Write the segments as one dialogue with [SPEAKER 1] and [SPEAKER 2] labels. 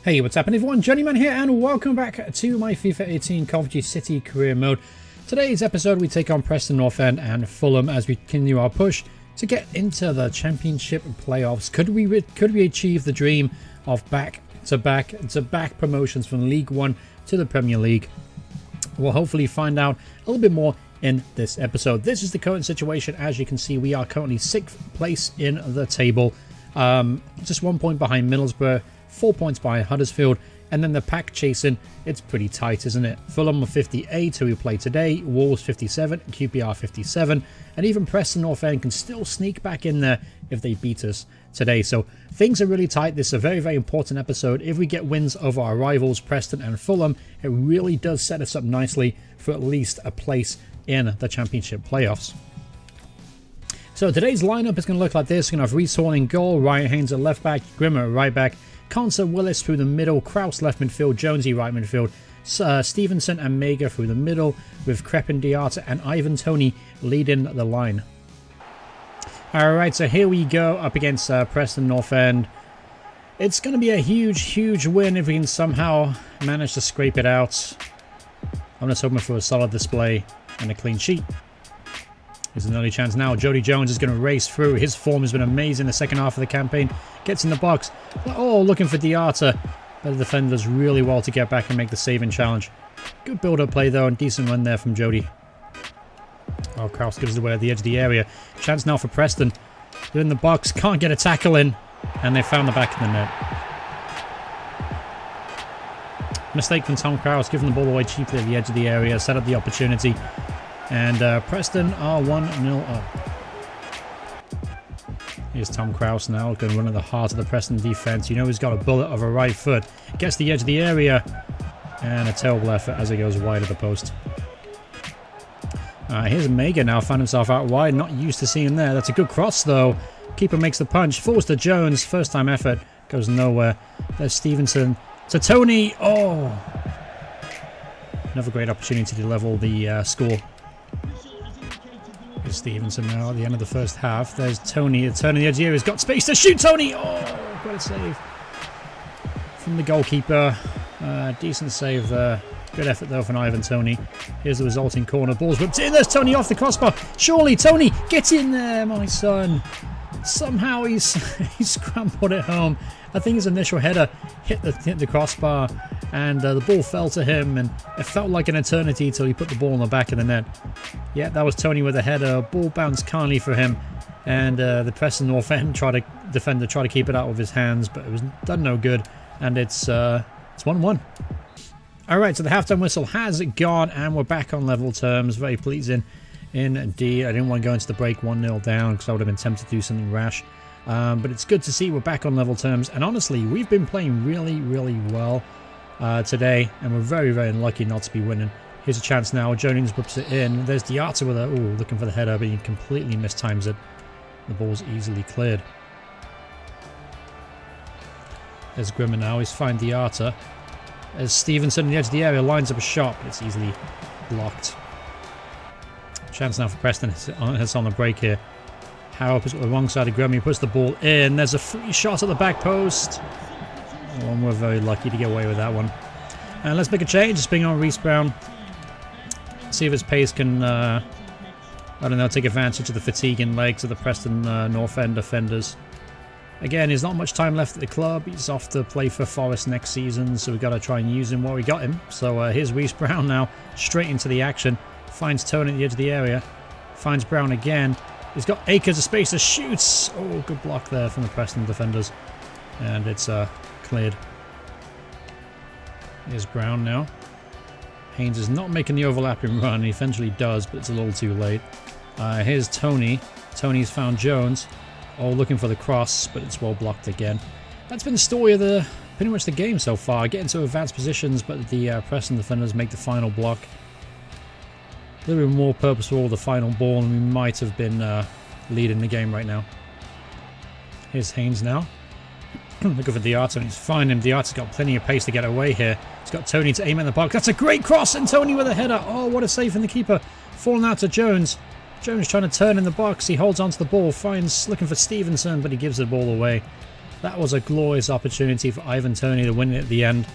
[SPEAKER 1] Hey, what's happening everyone? Journeyman here and welcome back to my FIFA 18 Coventry City career mode. Today's episode we take on Preston North End and Fulham as we continue our push to get into the championship playoffs. Could we achieve the dream of back-to-back promotions from League One to the Premier League? We'll hopefully find out a little bit more in this episode. This is the current situation. As you can see, we are currently 6th place in the table, just 1 point behind Middlesbrough, 4 points behind Huddersfield, and then the pack chasing, it's pretty tight, isn't it? Fulham 58, who we play today, Wolves 57, QPR 57, and even Preston North End can still sneak back in there if they beat us today. So things are really tight. This is a very, very important episode. If we get wins over our rivals, Preston and Fulham, it really does set us up nicely for at least a place in the championship playoffs. So today's lineup is going to look like this. We're going to have Reece Horn in goal, Ryan Haynes at left back, Grimmer at right back, Conser Willis through the middle, Kraus left midfield, Jonesy right midfield, Stevenson and Mega through the middle, with Crepin Diata and Ivan Toney leading the line. Alright, so here we go up against Preston North End. It's going to be a huge win if we can somehow manage to scrape it out. I'm just hoping for a solid display and a clean sheet. There's an early chance now. Jody Jones is going to race through. His form has been amazing the second half of the campaign. Gets in the box. Oh, looking for Diata. But the defender does really well to get back and make the saving challenge. Good build-up play though, and decent run there from Jody. Oh, Kraus gives it away at the edge of the area. Chance now for Preston. They're in the box. Can't get a tackle in. And they found the back of the net. Mistake from Tom Kraus, giving the ball away cheaply at the edge of the area. Set up the opportunity. And Preston are 1-0 up. Here's Tom Kraus now, going to run at the heart of the Preston defence. You know he's got a bullet of a right foot. Gets the edge of the area. And a terrible effort as it goes wide of the post. Here's Mega now, found himself out wide. Not used to seeing him there. That's a good cross though. Keeper makes the punch. Falls to Jones. First time effort. Goes nowhere. There's Stevenson. To Toney. Oh! Another great opportunity to level the score. Here's Stevenson now at the end of the first half. There's Toney. Turning the edge here. He's got space to shoot. Toney. Oh, great save from the goalkeeper. Decent save there. Good effort though from Ivan Toney. Here's the resulting corner. Ball's whipped in. There's Toney off the crossbar. Surely Toney, get in there, my son. Somehow he's scrambled it home. I think his initial header hit the crossbar, and the ball fell to him, and it felt like an eternity till he put the ball on the back of the net. Yeah, that was Toney with a header. Ball bounced kindly for him, and the Preston North End defender tried to keep it out with his hands, but it was done no good, and it's 1-1. Alright, so the halftime whistle has gone, and we're back on level terms. Very pleasing indeed. I didn't want to go into the break 1-0 down because I would have been tempted to do something rash. But it's good to see we're back on level terms, and honestly we've been playing really well today, and we're very unlucky not to be winning. Here's a chance now. Jones whips it in. There's Diata with looking for the header, but he completely mistimes it. The ball's easily cleared. There's Grimmer now. He's fine Diata. There's Stevenson on the edge of the area, lines up a shot, but it's easily blocked. Chance now for Preston. It's on the break here. Harrop is alongside of Grimmer. He puts the ball in. There's a free shot at the back post. Oh, and we're very lucky to get away with that one. And let's make a change. Let's bring on Reece Brown. See if his pace can, I don't know, take advantage of the fatigue in legs of the Preston North End defenders. Again, there's not much time left at the club. He's off to play for Forest next season, so we've got to try and use him while we got him. So here's Reece Brown now, straight into the action. Finds Tony at the edge of the area. Finds Brown again. He's got acres of space to shoot. Oh, good block there from the Preston defenders. And it's cleared. Here's Brown now. Haynes is not making the overlapping run. He eventually does, but it's a little too late. Here's Toney. Toney's found Jones. Oh, looking for the cross, but it's well blocked again. That's been the story of pretty much the game so far. Get into advanced positions, but the Preston defenders make the final block. A little bit more purposeful with the final ball, and we might have been leading the game right now. Here's Haynes now. Looking for Diata, and he's finding him. Diata's got plenty of pace to get away here. He's got Toney to aim in the box. That's a great cross, and Toney with a header. Oh, what a save from the keeper. Falling out to Jones. Jones trying to turn in the box. He holds onto the ball, finds looking for Stevenson, but he gives the ball away. That was a glorious opportunity for Ivan Toney to win it at the end.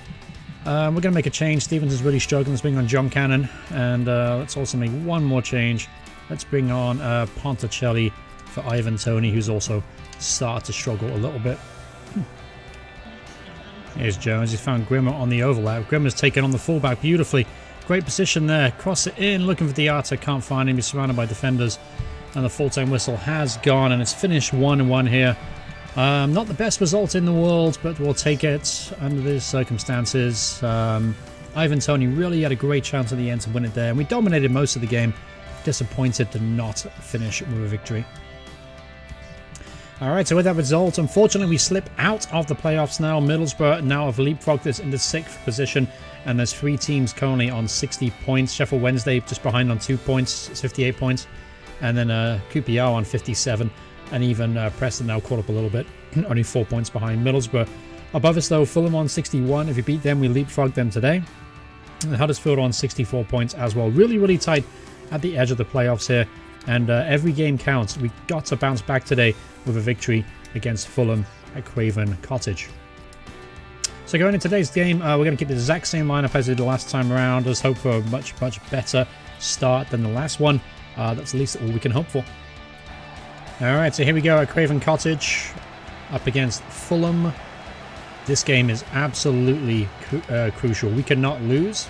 [SPEAKER 1] We're going to make a change. Stevens is really struggling. Let's bring on John Cannon. And let's also make one more change. Let's bring on Ponticelli for Ivan Toney, who's also started to struggle a little bit. Here's Jones. He's found Grimmer on the overlap. Grimmer's taken on the fullback beautifully. Great position there. Cross it in. Looking for Diatta. Can't find him. He's surrounded by defenders. And the full-time whistle has gone. And it's finished 1-1 here. Not the best result in the world, but we'll take it under these circumstances. Ivan Toney really had a great chance at the end to win it there. And we dominated most of the game. Disappointed to not finish with a victory. Alright, so with that result, unfortunately we slip out of the playoffs now. Middlesbrough now have leapfrogged us into 6th position, and there's 3 teams currently on 60 points. Sheffield Wednesday just behind on 2 points, 58 points, and then QPR on 57, and even Preston now caught up a little bit, only 4 points behind Middlesbrough. Above us though, Fulham on 61. If we beat them, we leapfrog them today. And Huddersfield on 64 points as well. Really, really tight at the edge of the playoffs here. And every game counts. We got to bounce back today with a victory against Fulham at Craven Cottage. So going into today's game, we're going to keep the exact same lineup as we did the last time around. Let's hope for a much better start than the last one. That's at least all we can hope for. Alright, so here we go at Craven Cottage up against Fulham. This game is absolutely crucial. We cannot lose,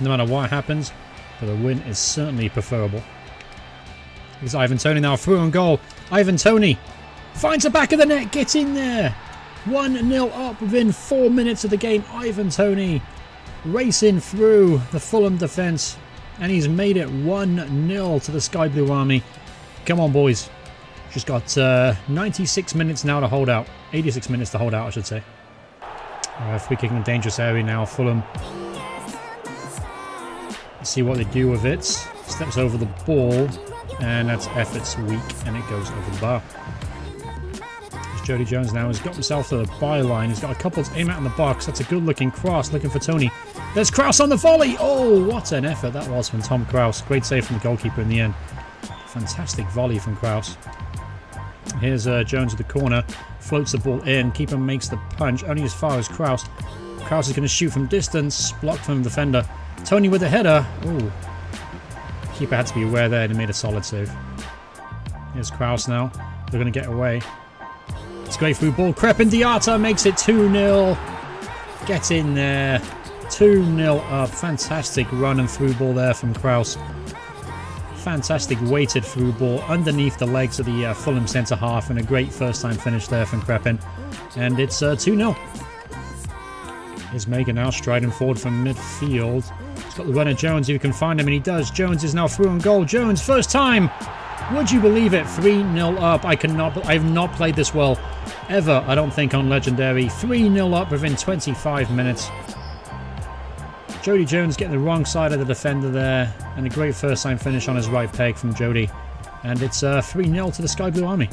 [SPEAKER 1] no matter what happens, but a win is certainly preferable. It's Ivan Toney now through on goal. Ivan Toney finds the back of the net. Get in there. 1-0 up within 4 minutes of the game. Ivan Toney racing through the Fulham defence. And he's made it 1-0 to the Sky Blue Army. Come on, boys. Just got 96 minutes now to hold out. 86 minutes to hold out, I should say. Free kick in a dangerous area now. Fulham. Let's see what they do with it. Steps over the ball. And that's effort's weak, and it goes over the bar. As Jody Jones now has got himself to the byline. He's got a couple to aim at in the box. That's a good-looking cross, looking for Toney. There's Kraus on the volley. Oh, what an effort that was from Tom Kraus. Great save from the goalkeeper in the end. Fantastic volley from Kraus. Here's Jones at the corner. Floats the ball in. Keeper makes the punch, only as far as Kraus. Kraus is going to shoot from distance. Blocked from the defender. Toney with a header. Ooh. Keeper had to be aware there and he made a solid save. Here's Kraus now. They're going to get away. It's great through ball. Crepin Diatta makes it 2-0. Get in there. 2-0 up. Fantastic run and through ball there from Kraus. Fantastic weighted through ball underneath the legs of the Fulham centre half, and a great first time finish there from Crepin. And it's 2-0. Here's Megan now striding forward from midfield. He's got the runner Jones, who can find him, and he does. Jones is now through on goal. Jones, first time. Would you believe it? 3-0 up. I've not played this well ever, I don't think, on Legendary. 3-0 up within 25 minutes. Jody Jones getting the wrong side of the defender there, and a great first time finish on his right peg from Jody. And it's 3-0 to the Sky Blue Army.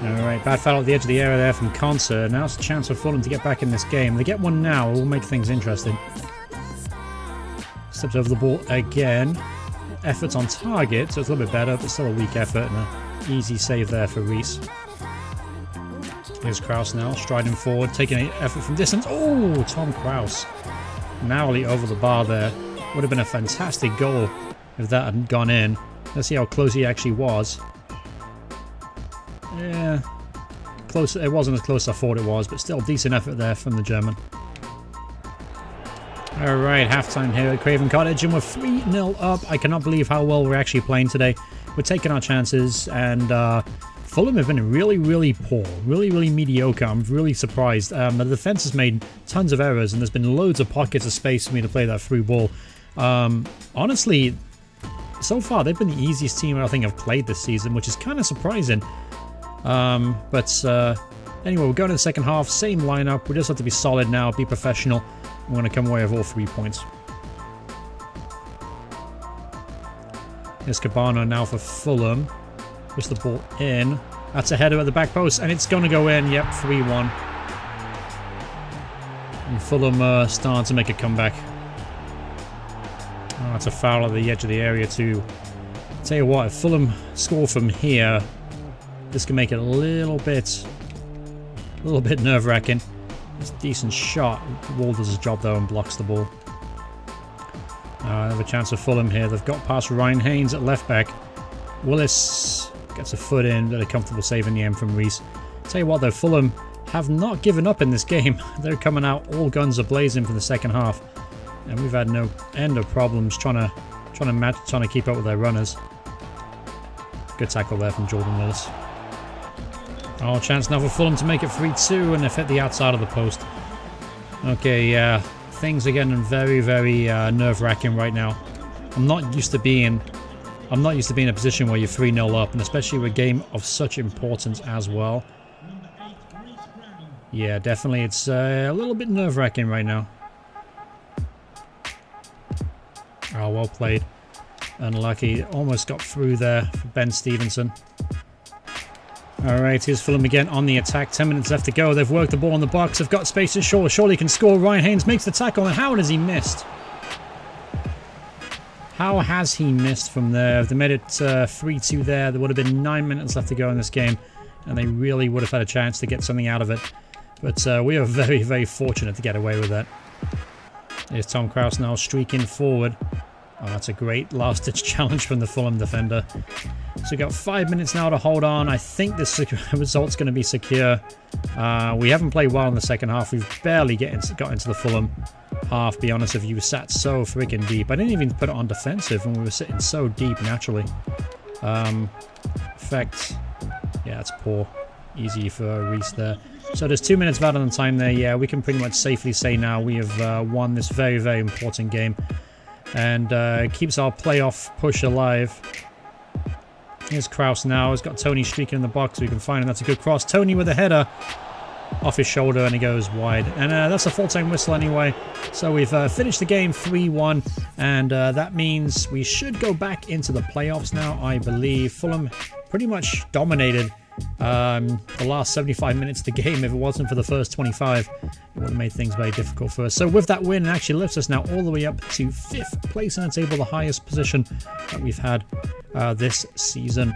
[SPEAKER 1] Alright, bad foul at the edge of the area there from Concert. Now it's a chance for Fulham to get back in this game. They get one now, it will make things interesting. Steps over the ball again. Effort's on target, so it's a little bit better, but still a weak effort, and an easy save there for Reese. Here's Kraus now, striding forward, taking an effort from distance. Oh, Tom Kraus. Narrowly over the bar there. Would have been a fantastic goal if that hadn't gone in. Let's see how close he actually was. Yeah, close. It wasn't as close as I thought it was, but still decent effort there from the German. Alright, halftime here at Craven Cottage, and we're 3-0 up. I cannot believe how well we're actually playing today. We're taking our chances, and Fulham have been really poor. Really mediocre. I'm really surprised. The defense has made tons of errors, and there's been loads of pockets of space for me to play that through ball. Honestly, so far they've been the easiest team I think I've played this season, which is kind of surprising. Anyway, we're going to the second half, same lineup. We just have to be solid now, be professional. We're going to come away with all 3 points. Here's Cabano now for Fulham. Push the ball in. That's a header at the back post, and it's going to go in. Yep, 3-1. And Fulham starting to make a comeback. Oh, that's a foul at the edge of the area too. Tell you what, if Fulham score from here, this can make it a little bit nerve-wracking. It's a decent shot. Wall does his job though and blocks the ball. They have a chance of Fulham here. They've got past Ryan Haynes at left back. Willis gets a foot in, but a comfortable save in the end from Reese. Tell you what though, Fulham have not given up in this game. They're coming out all guns a-blazing for the second half, and we've had no end of problems trying to keep up with their runners. Good tackle there from Jordan Willis. Oh, chance now for Fulham to make it 3-2, and they've hit the outside of the post. Okay, yeah, things are getting very, very nerve-wracking right now. I'm not used to being in a position where you're 3-0 up, and especially with a game of such importance as well. Yeah, definitely, it's a little bit nerve-wracking right now. Oh, well played. Unlucky. Almost got through there for Ben Stevenson. Alright, here's Fulham again on the attack. 10 minutes left to go. They've worked the ball in the box. They've got space to Shaw. Surely can score. Ryan Haynes makes the tackle, and how has he missed? How has he missed from there? If they made it 3-2 there, there would have been 9 minutes left to go in this game, and they really would have had a chance to get something out of it. But we are very, very fortunate to get away with that. Here's Tom Krause now streaking forward. Oh, that's a great last-ditch challenge from the Fulham defender. So we've got 5 minutes now to hold on. I think this result's going to be secure. We haven't played well in the second half. We've barely got into the Fulham half, to be honest with you. We sat so freaking deep. I didn't even put it on defensive when we were sitting so deep naturally. Effect. Yeah, that's poor. Easy for Reese there. So there's 2 minutes left on the time there. Yeah, we can pretty much safely say now we have won this very, very important game. And keeps our playoff push alive. Here's Krause now. He's got Tony streaking in the box. We can find him. That's a good cross. Tony with a header off his shoulder, and he goes wide. And that's a full-time whistle anyway. So we've finished the game 3-1, and that means we should go back into the playoffs now, I believe. Fulham pretty much dominated the last 75 minutes of the game. If it wasn't for the first 25, it would have made things very difficult for us. So with that win, it actually lifts us now all the way up to 5th place in the table, the highest position that we've had this season.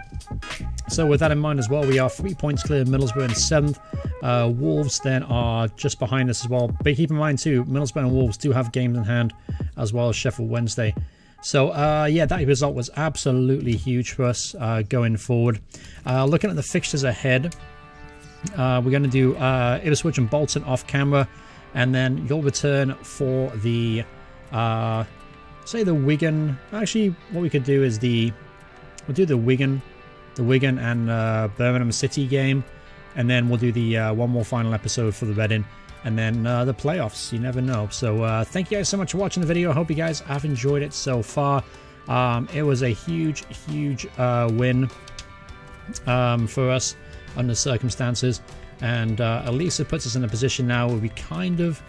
[SPEAKER 1] So with that in mind as well, we are 3 points clear of Middlesbrough in 7th. Wolves then are just behind us as well. But keep in mind too, Middlesbrough and Wolves do have games in hand, as well as Sheffield Wednesday. So, yeah, that result was absolutely huge for us going forward. Looking at the fixtures ahead, we're going to do Ipswich and Bolton off camera, and then you'll return for the, say the Wigan. Actually, what we could do is we'll do the Wigan and Birmingham City game, and then we'll do the one more final episode for the Reading. And then the playoffs, you never know. So thank you guys so much for watching the video. I hope you guys have enjoyed it so far. It was a huge win for us under circumstances. And at least it puts us in a position now where we kind of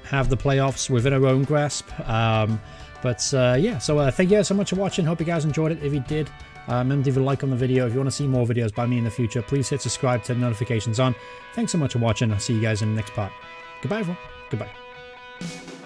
[SPEAKER 1] have the playoffs within our own grasp. Yeah, so thank you guys so much for watching. Hope you guys enjoyed it. If you did, remember to leave a like on the video. If you want to see more videos by me in the future, please hit subscribe, turn notifications on. Thanks so much for watching. I'll see you guys in the next part. Goodbye, everyone. Goodbye.